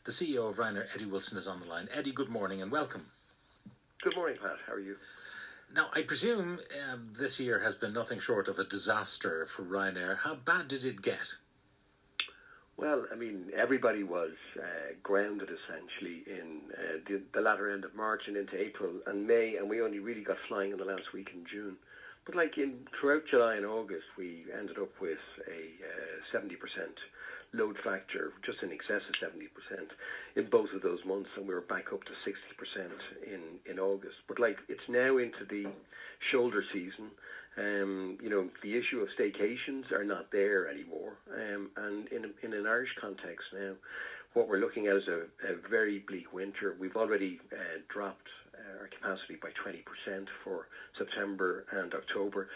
The CEO of Ryanair, Eddy Wilson, is on the line. Eddy, good morning and welcome. Good morning, Pat. How are you? Now, I presume this year has been nothing short of a disaster for Ryanair. How bad did it get? Well, I mean, everybody was grounded essentially in the latter end of March and into April and May, and we only really got flying in the last week in June. But throughout July and August, we ended up with a 70% load factor, just in excess of 70% in both of those months, and we were back up to 60% in August. But it's now into the shoulder season. The issue of staycations are not there anymore, and in an Irish context now, what we're looking at is a very bleak winter. We've already dropped our capacity by 20% for September and October.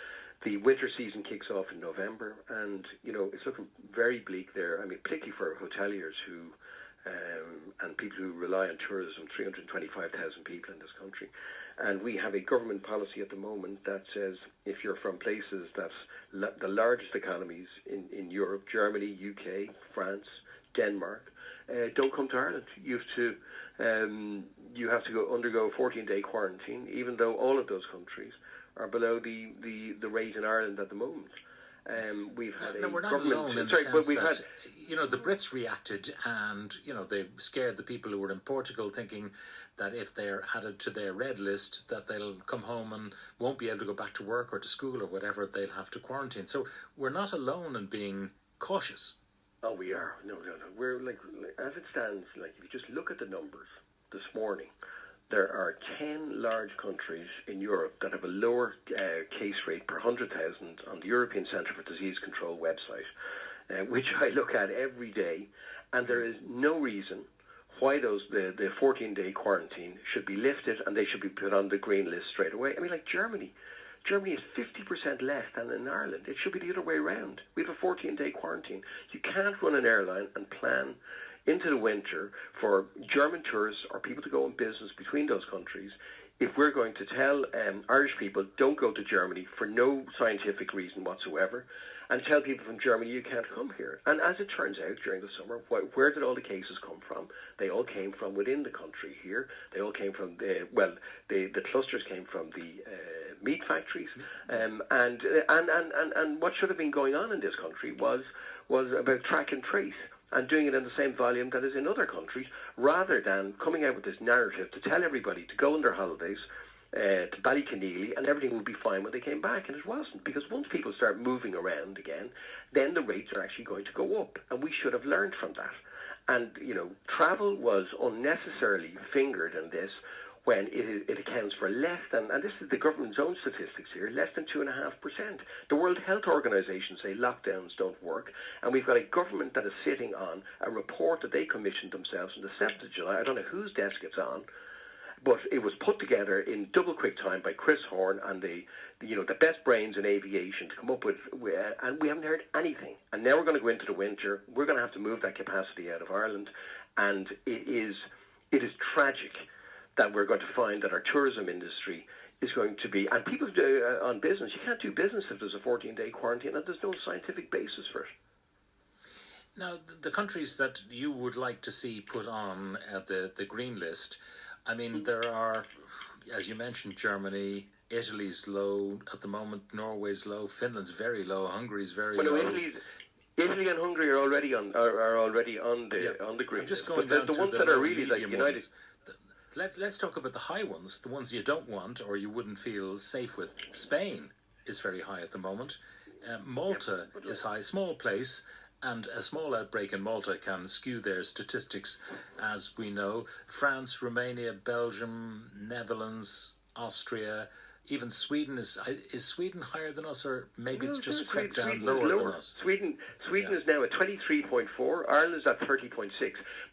The winter season kicks off in November, and it's looking very bleak there. I mean, particularly for hoteliers who and people who rely on tourism, 325,000 people in this country. And we have a government policy at the moment that says if you're from places that's the largest economies in Europe, Germany, UK, France, Denmark, don't come to Ireland. You have to undergo a 14-day quarantine, even though all of those countries are below the rate in Ireland at the moment. We've had we're not alone in the sense that the Brits reacted, and they scared the people who were in Portugal, thinking that if they're added to their red list, that they'll come home and won't be able to go back to work or to school or whatever. They'll have to quarantine. So we're not alone in being cautious. Oh, we are. No. We're as it stands. If you just look at the numbers this morning, there are 10 large countries in Europe that have a lower case rate per 100,000 on the European Centre for Disease Control website, which I look at every day, and there is no reason why the 14-day quarantine should be lifted and they should be put on the green list straight away. I mean, Germany is 50% less than in Ireland. It should be the other way around. We have a 14-day quarantine. You can't run an airline and plan into the winter for German tourists or people to go in business between those countries if we're going to tell Irish people don't go to Germany for no scientific reason whatsoever, and tell people from Germany you can't come here. And as it turns out, during the summer, where did all the cases come from? They all came from within the country here. They all came from the clusters came from the meat factories, and what should have been going on in this country was about track and trace, and doing it in the same volume that is in other countries, rather than coming out with this narrative to tell everybody to go on their holidays to Ballyconneely and everything would be fine when they came back, and it wasn't, because once people start moving around again, then the rates are actually going to go up, and we should have learned from that. And, travel was unnecessarily fingered in this when it accounts for less than, and this is the government's own statistics here, less than 2.5%. The World Health Organization say lockdowns don't work, and we've got a government that is sitting on a report that they commissioned themselves on the 7th of July. I don't know whose desk it's on, but it was put together in double quick time by Chris Horn and the best brains in aviation to come up with, and we haven't heard anything. And now we're going to go into the winter. We're going to have to move that capacity out of Ireland, and it is tragic that we're going to find that our tourism industry is going to be, and people on business, you can't do business if there's a 14-day quarantine, and there's no scientific basis for it. Now, the countries that you would like to see put on the green list, I mean, there are, as you mentioned, Germany, Italy's low at the moment, Norway's low, Finland's very low, Hungary's very low. Italy and Hungary are already on the green. I'm just going down to the ones that are really United. Ones. Let's talk about the high ones, the ones you don't want or you wouldn't feel safe with. Spain is very high at the moment. Malta is high, small place, and a small outbreak in Malta can skew their statistics, as we know. France, Romania, Belgium, Netherlands, Austria, even Sweden is Sweden higher than us, or maybe it's just crept down lower than us? Sweden is now at 23.4, Ireland is at 30.6.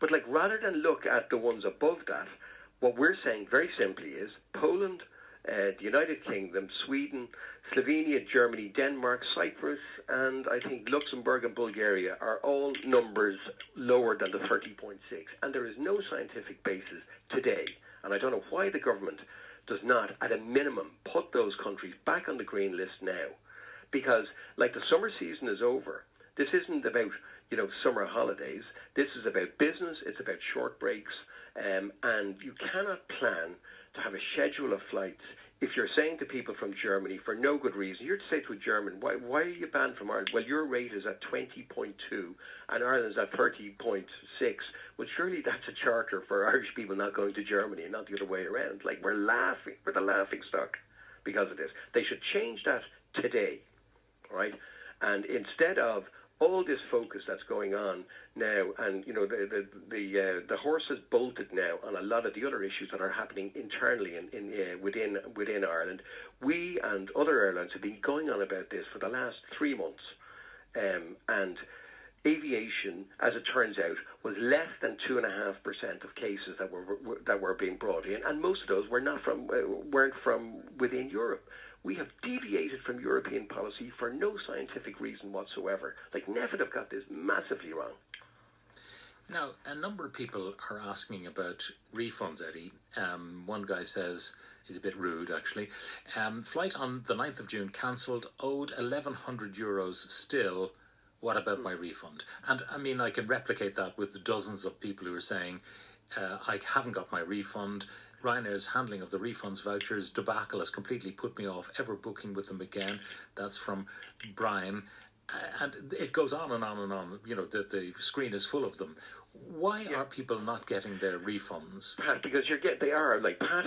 But rather than look at the ones above that, what we're saying very simply is Poland, the United Kingdom, Sweden, Slovenia, Germany, Denmark, Cyprus, and I think Luxembourg and Bulgaria are all numbers lower than the 30.6. And there is no scientific basis today, and I don't know why the government does not, at a minimum, put those countries back on the green list now. Because, the summer season is over. This isn't about, summer holidays. This is about business. It's about short breaks. And you cannot plan to have a schedule of flights if you're saying to people from Germany for no good reason. You're to say to a German, why are you banned from Ireland? Well, your rate is at 20.2 and Ireland's at 30.6. Well, surely that's a charter for Irish people not going to Germany and not the other way around. Like, we're laughing. We're the laughing stock because of this. They should change that today, right? And instead of all this focus that's going on now, and the horse has bolted now on a lot of the other issues that are happening internally within Ireland. We and other airlines have been going on about this for the last 3 months, and aviation, as it turns out, was less than 2.5% of cases that were being brought in, and most of those weren't from within Europe. We have deviated from European policy for no scientific reason whatsoever. Like, NEFIT have got this massively wrong. Now, a number of people are asking about refunds, Eddie. One guy says, he's a bit rude actually, flight on the 9th of June cancelled, owed €1,100 still. What about my refund? And I mean, I can replicate that with dozens of people who are saying, I haven't got my refund. Ryanair's handling of the refunds vouchers debacle has completely put me off ever booking with them again. That's from Brian. And it goes on and on and on. The screen is full of them. Why are people not getting their refunds? Pat, because they are. Like, Pat,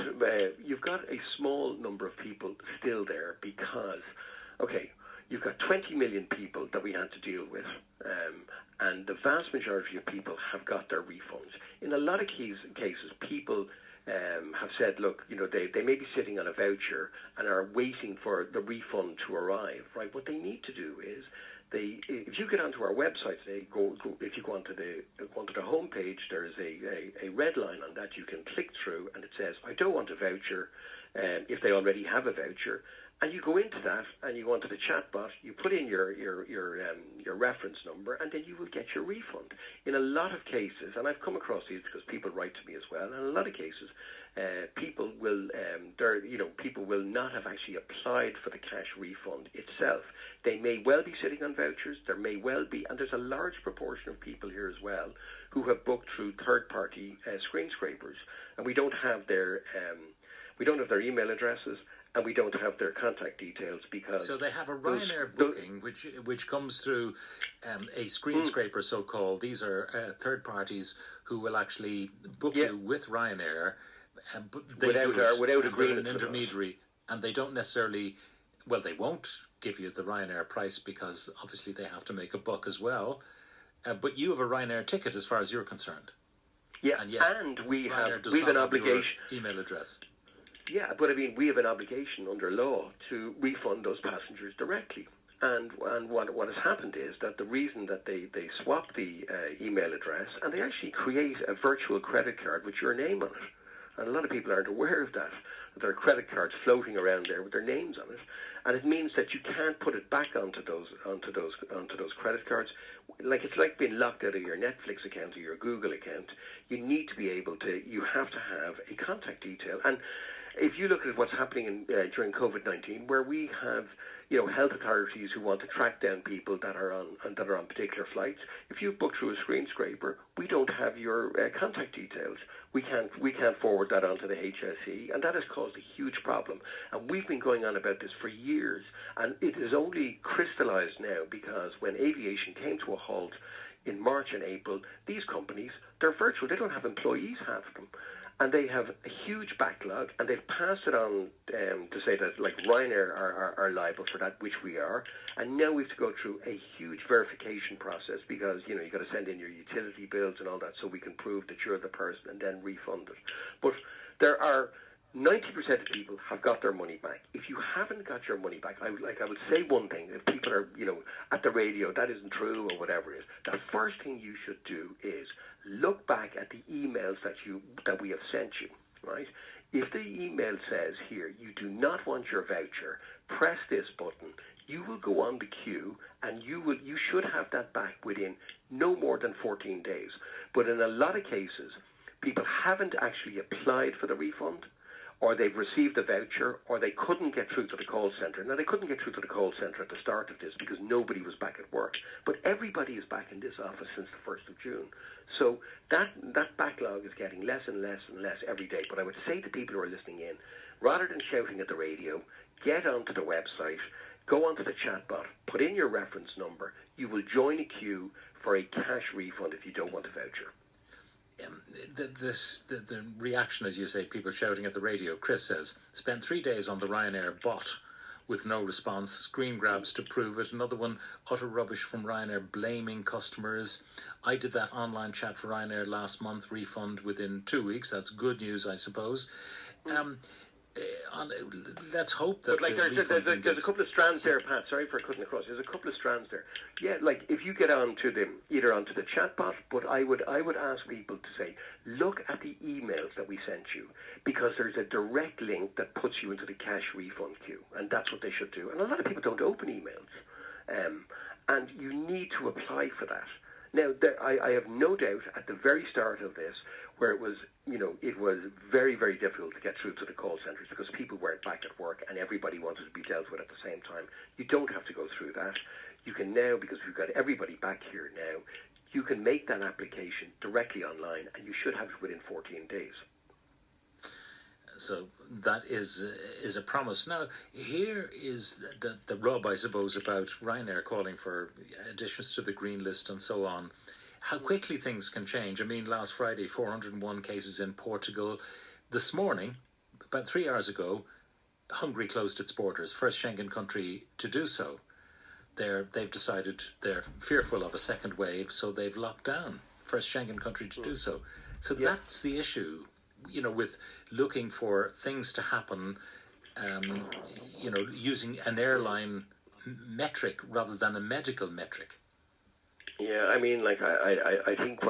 you've got a small number of people still there because, okay, you've got 20 million people that we had to deal with, and the vast majority of people have got their refunds. In a lot of cases, people have said, look, they may be sitting on a voucher and are waiting for the refund to arrive, right? What they need to do is, if you get onto our website today, if you go onto the homepage, there's a red line on that you can click through, and it says, I don't want a voucher, if they already have a voucher. And you go into that, and you go onto the chatbot, you put in your reference number, and then you will get your refund. In a lot of cases, and I've come across these because people write to me as well, and in a lot of cases, people will not have actually applied for the cash refund itself. They may well be sitting on vouchers. There may well be, and there's a large proportion of people here as well who have booked through third-party screen scrapers, and we don't have their email addresses. And we don't have their contact details because... So they have a Ryanair booking, which comes through a screen scraper, so-called. These are third parties who will actually book you with Ryanair. But they without agreement. They're an intermediary, and they don't necessarily... Well, they won't give you the Ryanair price because obviously they have to make a buck as well. But you have a Ryanair ticket as far as you're concerned. Yeah, and we have an obligation... email address. Yeah, but I mean, we have an obligation under law to refund those passengers directly. And what has happened is that the reason that they swap the email address, and they actually create a virtual credit card with your name on it. And a lot of people aren't aware of that. There are credit cards floating around there with their names on it. And it means that you can't put it back onto those credit cards. Like, it's like being locked out of your Netflix account or your Google account. You need to be able to, you have to have a contact detail. And if you look at what's happening during COVID-19, where we have, health authorities who want to track down people that are on particular flights, if you book through a screen scraper, we don't have your contact details. We can't forward that onto the HSE, and that has caused a huge problem. And we've been going on about this for years, and it is only crystallized now because when aviation came to a halt in March and April, these companies, they're virtual. They don't have employees, half of them. And they have a huge backlog, and they've passed it on to say that, like, Ryanair are liable for that, which we are. And now we have to go through a huge verification process because, you've got to send in your utility bills and all that so we can prove that you're the person and then refund it. But there are 90% of people have got their money back. If you haven't got your money back, I would say one thing. If people are, at the radio, that isn't true or whatever it is, the first thing you should do is look back at the emails that we have sent you, right? If the email says here, you do not want your voucher, press this button, you will go on the queue and you should have that back within no more than 14 days. But in a lot of cases, people haven't actually applied for the refund, or they've received a voucher, or they couldn't get through to the call centre. Now, they couldn't get through to the call centre at the start of this because nobody was back at work. But everybody is back in this office since the 1st of June. So that backlog is getting less and less and less every day. But I would say to people who are listening in, rather than shouting at the radio, get onto the website, go onto the chatbot, put in your reference number. You will join a queue for a cash refund if you don't want a voucher. The reaction, as you say, people shouting at the radio. Chris says, spent 3 days on the Ryanair bot with no response, screen grabs to prove it. Another one, utter rubbish from Ryanair, blaming customers. I did that online chat for Ryanair last month, refund within 2 weeks. That's good news, I suppose. Let's hope that there's a couple of strands there, Pat. Sorry for cutting across. There's a couple of strands there. Yeah, like if you get onto either onto the chatbot, but I would ask people to say, look at the emails that we sent you, because there's a direct link that puts you into the cash refund queue, and that's what they should do. And a lot of people don't open emails, and you need to apply for that. Now, I have no doubt at the very start of this, where it was very, very difficult to get through to the call centres because people weren't back at work and everybody wanted to be dealt with at the same time. You don't have to go through that. You can now, because we've got everybody back here now, you can make that application directly online and you should have it within 14 days. So that is a promise. Now, here is the rub, I suppose, about Ryanair calling for additions to the green list and so on. How quickly things can change. I mean, last Friday, 401 cases in Portugal. This morning, about 3 hours ago, Hungary closed its borders, first Schengen country to do so. They've decided they're fearful of a second wave, so they've locked down, first Schengen country to do so. So that's the issue, with looking for things to happen, using an airline metric rather than a medical metric. Yeah, I mean, I think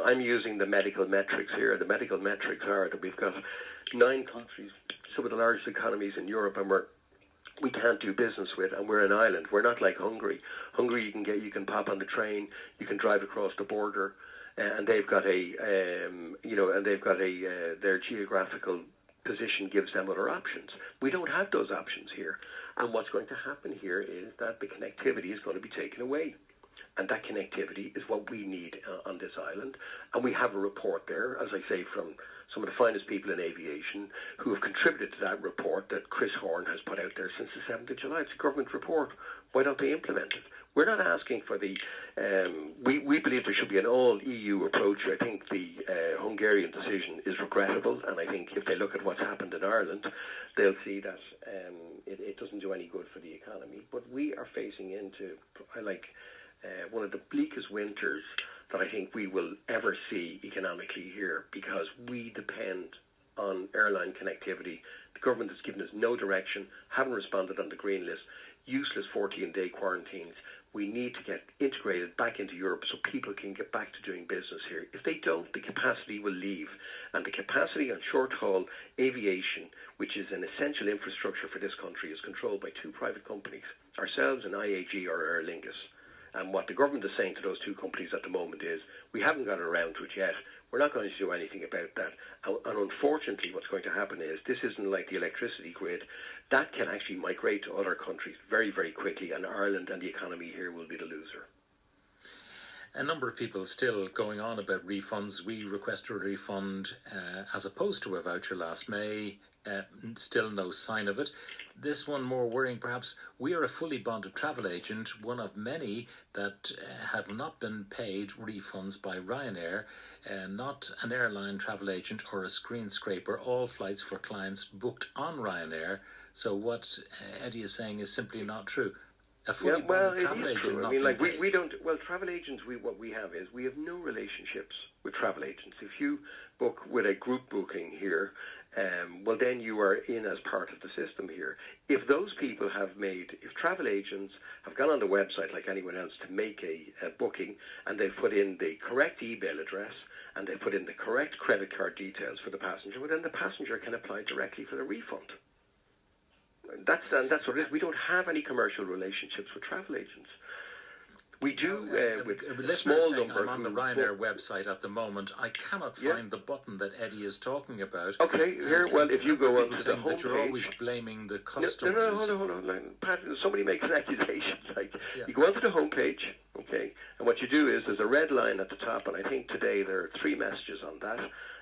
I'm using the medical metrics here. The medical metrics are that we've got 9 countries, some of the largest economies in Europe, and we can't do business with, and we're an island. We're not like Hungary. Hungary, you can pop on the train, you can drive across the border, and they've got their geographical position gives them other options. We don't have those options here, and what's going to happen here is that the connectivity is going to be taken away. And that connectivity is what we need on this island. And we have a report there, as I say, from some of the finest people in aviation who have contributed to that report that Chris Horn has put out there since the 7th of July. It's a government report. Why don't they implement it? We're not asking for the... we believe there should be an all-EU approach. I think the Hungarian decision is regrettable, and I think if they look at what's happened in Ireland, they'll see that it doesn't do any good for the economy. But we are facing into... one of the bleakest winters that I think we will ever see economically here, because we depend on airline connectivity. The government has given us no direction, haven't responded on the green list, useless 14-day quarantines. We need to get integrated back into Europe so people can get back to doing business here. If they don't, the capacity will leave. And the capacity on short-haul aviation, which is an essential infrastructure for this country, is controlled by 2 private companies, ourselves and IAG or Aer Lingus. And what the government is saying to those 2 companies at the moment is, we haven't got around to it yet. We're not going to do anything about that. And unfortunately, what's going to happen is, this isn't like the electricity grid. That can actually migrate to other countries very, very quickly, and Ireland and the economy here will be the loser. A number of people still going on about refunds. We requested a refund as opposed to a voucher last May. Still no sign of it. This one more worrying perhaps. We are a fully bonded travel agent, one of many that have not been paid refunds by Ryanair, not an airline travel agent or a screen scraper, all flights for clients booked on Ryanair. So what Eddy is saying is simply not true. A fully bonded travel agent not being paid. we don't, travel agents, what we have is, we have no relationships with travel agents. If you book with a group booking here, then you are in as part of the system here. If those people if travel agents have gone on the website like anyone else to make a booking, and they've put in the correct email address and they've put in the correct credit card details for the passenger, then the passenger can apply directly for the refund. That's what it is. We don't have any commercial relationships with travel agents. We do with a a listener small saying, number. I'm on the Ryanair website at the moment. I cannot find the button that Eddie is talking about. Okay, here. Well, if you go onto the homepage, that you're always blaming the customers. No, hold on. Pat, somebody makes an accusation. You go onto the homepage, okay, and what you do is there's a red line at the top, and I think today there are 3 messages on that,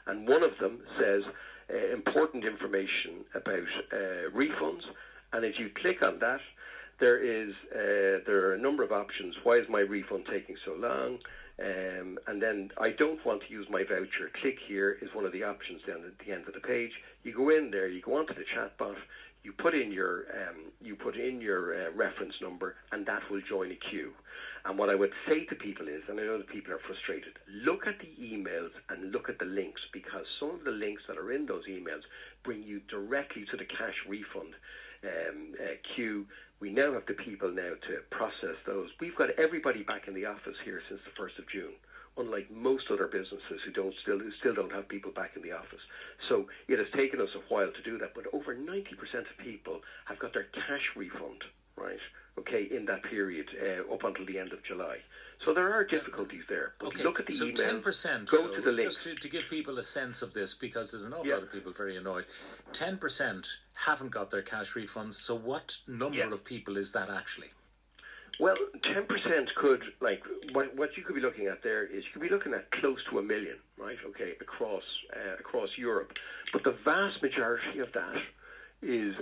and one of them says important information about refunds, and if you click on that, there are a number of options. Why is my refund taking so long? And then I don't want to use my voucher. Click here is one of the options down at the end of the page. You go in there, you go onto the chatbot, you put in your reference number, and that will join a queue. And what I would say to people is, and I know that people are frustrated, look at the emails and look at the links, because some of the links that are in those emails bring you directly to the cash refund queue. We now have the people now to process those. We've got everybody back in the office here since the 1st of June, unlike most other businesses who still don't have people back in the office. So it has taken us a while to do that, but over 90% of people have got their cash refund, right, okay, in that period up until the end of July. So there are difficulties there. But look at the email. 10%, go to the link. Just to give people a sense of this, because there's an awful lot of people very annoyed. 10% haven't got their cash refunds. So what number of people is that actually? Well, 10% could, what you could be looking at there is you could be looking at close to 1 million, right? Okay, across Europe. But the vast majority of that is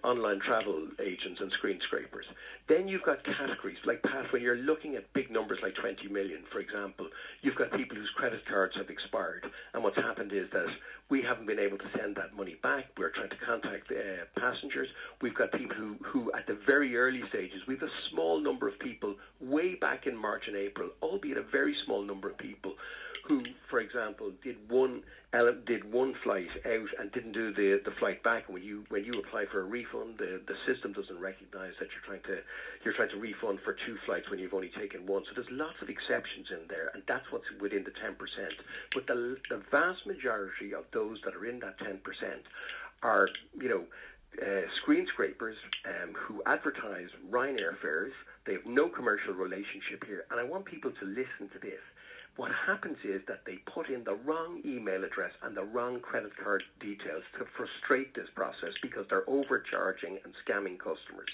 online travel agents and screen scrapers. Then you've got categories like, Pat, when you're looking at big numbers like 20 million, for example, you've got people whose credit cards have expired, and what's happened is that we haven't been able to send that money back. We're trying to contact passengers. We've got people who at the very early stages, we've a small number of people way back in March and April, albeit a very small number of people, who, for example, did one flight out and didn't do the flight back. And when you apply for a refund, the system doesn't recognise that you're trying to refund for 2 flights when you've only taken 1. So there's lots of exceptions in there, and that's what's within the 10%. But the vast majority of those that are in that 10% are screen scrapers who advertise Ryanair fares. They have no commercial relationship here, and I want people to listen to this. What happens is that they put in the wrong email address and the wrong credit card details to frustrate this process, because they're overcharging and scamming customers.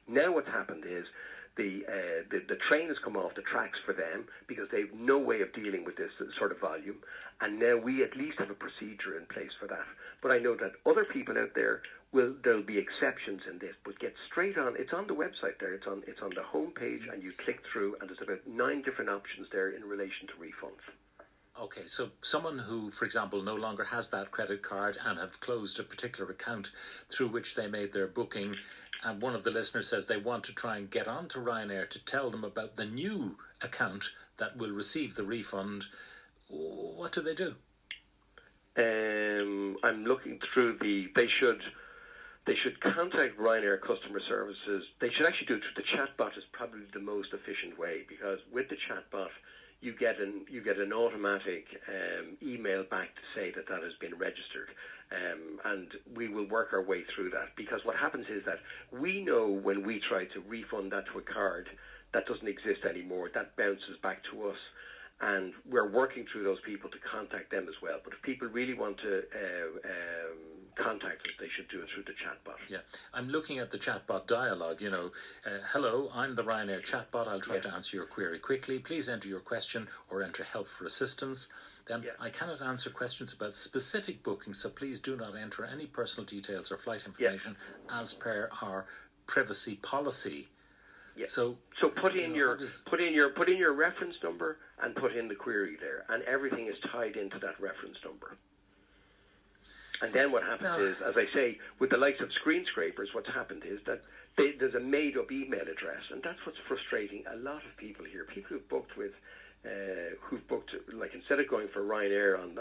Now what's happened is the train has come off the tracks for them, because they've no way of dealing with this sort of volume, and now we at least have a procedure in place for that. But I know that other people out there there'll be exceptions in this, but get straight on. It's on the website there. It's on the homepage, and you click through, and there's about 9 different options there in relation to refunds. Okay, so someone who, for example, no longer has that credit card and have closed a particular account through which they made their booking, and one of the listeners says they want to try and get on to Ryanair to tell them about the new account that will receive the refund, what do they do? I'm looking through they should contact Ryanair customer services. They should actually do it through the chatbot. Is probably the most efficient way, because with the chatbot you get an automatic email back to say that has been registered, and we will work our way through that, because what happens is that we know when we try to refund that to a card that doesn't exist anymore, that bounces back to us. And we're working through those people to contact them as well. But if people really want to contact us, they should do it through the chatbot. Yeah, I'm looking at the chatbot dialogue. Hello, I'm the Ryanair chatbot. I'll try to answer your query quickly. Please enter your question or enter help for assistance. Then I cannot answer questions about specific bookings, so please do not enter any personal details or flight information as per our privacy policy. Yeah. So put in your reference number and put in the query there, and everything is tied into that reference number. And then what happens is, as I say, with the likes of screen scrapers, what's happened is that there's a made-up email address, and that's what's frustrating a lot of people here. People who've booked like, instead of going for Ryanair on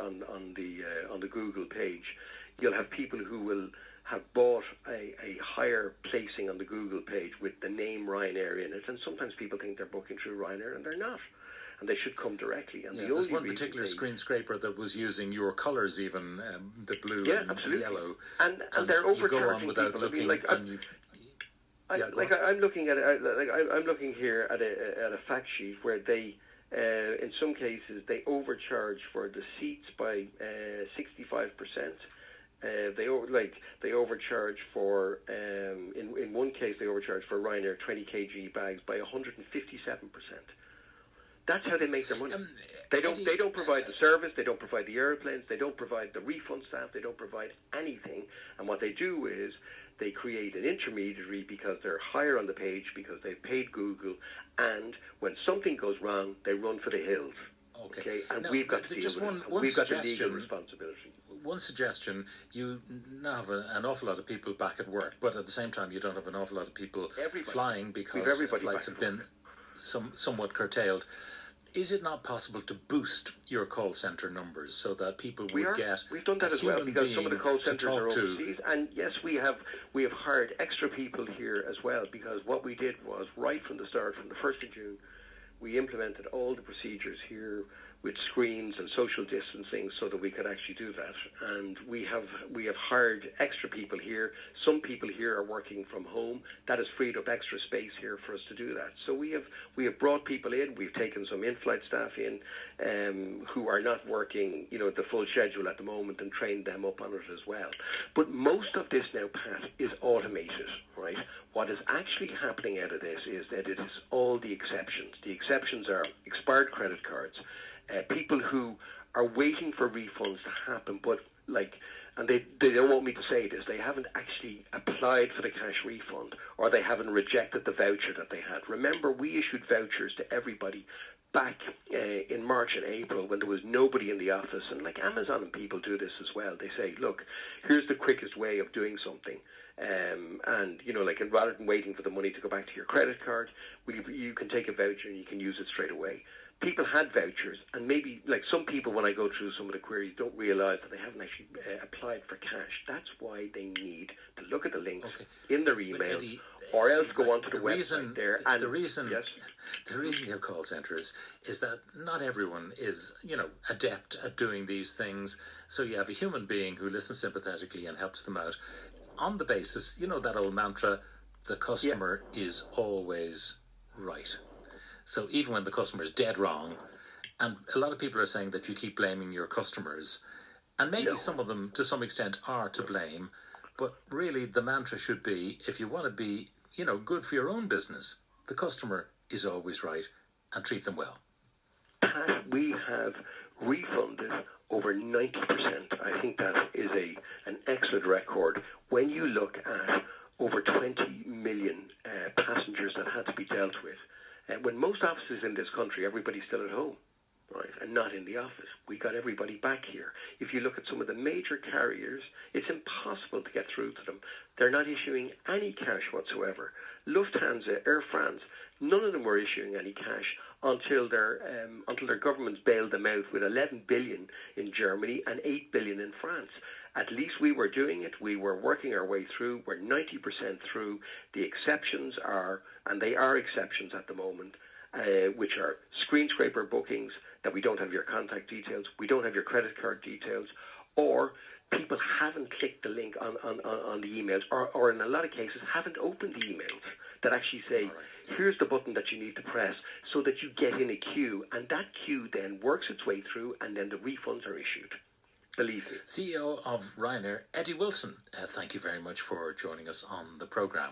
the Google page, you'll have people who will have bought a higher placing on the Google page with the name Ryanair in it, and sometimes people think they're booking through Ryanair, and they're not, and they should come directly. And there's one particular screen scraper that was using your colours, even the blue and absolutely. Yellow, and they're overcharging you go on without people. looking. I'm looking at I'm looking here at a fact sheet where they, in some cases, they overcharge for the seats by 65%. They overcharge for in one case they overcharge for Ryanair 20 kg bags by 157%. That's how they make their money. They don't provide the service, they don't provide the airplanes, they don't provide the refund staff, they don't provide anything. And what they do is they create an intermediary because they're higher on the page, because they've paid Google, and when something goes wrong, they run for the hills. Okay? And now, we've got to deal with it. We've got the legal responsibility. One suggestion, you now have an awful lot of people back at work, but at the same time you don't have an awful lot of people flying because flights have been somewhat curtailed. Is it not possible to boost your call centre numbers so that people would get We've done that as well, because some of the call centres are overseas. And yes, we have hired extra people here as well, because what we did was, right from the start, from the 1st of June, we implemented all the procedures here with screens and social distancing so that we could actually do that. And we have hired extra people here. Some people here are working from home. That has freed up extra space here for us to do that. So we have brought people in. We've taken some in-flight staff in who are not working, the full schedule at the moment, and trained them up on it as well. But most of this now, Pat, is automated, right? What is actually happening out of this is that it is all the exceptions. The exceptions are expired credit cards, people who are waiting for refunds to happen, but and they don't want me to say this, they haven't actually applied for the cash refund, or they haven't rejected the voucher that they had. Remember, we issued vouchers to everybody back in March and April when there was nobody in the office, and Amazon and people do this as well. They say, look, here's the quickest way of doing something. And rather than waiting for the money to go back to your credit card, you can take a voucher and you can use it straight away. People had vouchers, and maybe, some people, when I go through some of the queries, don't realise that they haven't actually applied for cash. That's why they need to look at the links in their email, Eddy, or else go onto the website there. And the reason you have call centres is that not everyone is, adept at doing these things. So you have a human being who listens sympathetically and helps them out on the basis, that old mantra, the customer is always right. So even when the customer is dead wrong, and a lot of people are saying that you keep blaming your customers, and maybe some of them to some extent are to blame, but really the mantra should be, if you want to be, good for your own business, the customer is always right, and treat them well. We have refunded over 90%. I think that is an excellent record. When you look at over 20 million passengers that had to be dealt with, when most offices in this country, everybody's still at home, right, and not in the office. We got everybody back here. If you look at some of the major carriers, it's impossible to get through to them. They're not issuing any cash whatsoever. Lufthansa, Air France, none of them were issuing any cash until their governments bailed them out with 11 billion in Germany and 8 billion in France. At least we were doing it. We were working our way through. We're 90% through. The exceptions are, and they are exceptions at the moment, which are screen scraper bookings, that we don't have your contact details, we don't have your credit card details, or people haven't clicked the link on the emails, or in a lot of cases haven't opened the emails that actually say, here's the button that you need to press so that you get in a queue, and that queue then works its way through, and then the refunds are issued. Believe me. CEO of Ryanair, Eddy Wilson, thank you very much for joining us on the programme.